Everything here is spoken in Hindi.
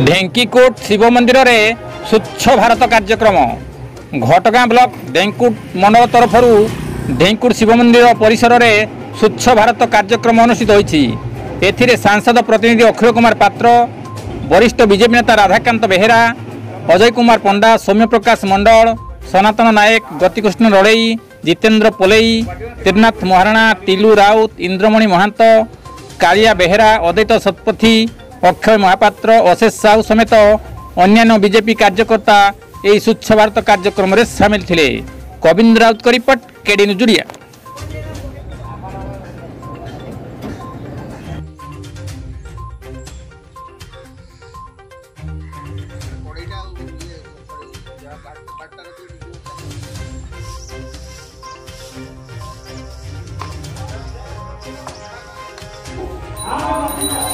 ढेंकीकोट शिव मंदिर रे स्वच्छ भारत कार्यक्रम घटगां ब्लॉक ढेंकीकोट मंडल तरफ ढेंकीकोट शिव मंदिर परिसर रे स्वच्छ भारत कार्यक्रम अनुष्ठित होईछि। एथिरे सांसद प्रतिनिधि अक्षय कुमार पात्र, वरिष्ठ बीजेपी नेता राधाकांत बेहेरा, अजय कुमार पंडा, सौम्य प्रकाश मंडल, सनातन नायक, गतिकृष्ण रड़ई, जितेन्द्र पोलई, त्रिनाथ महाराणा, टिलू राउत, इंद्रमणि महांत, कालिया बेहेरा, अद्वैत शतपथी, अक्षय महापात्र, अशेष साहू समेत अन्य बीजेपी कार्यकर्ता यह स्वच्छ भारत कार्यक्रम में सामिल थे। गोविंद राउत का रिपोर्ट, केडी न्यूज ओडिया। हाँ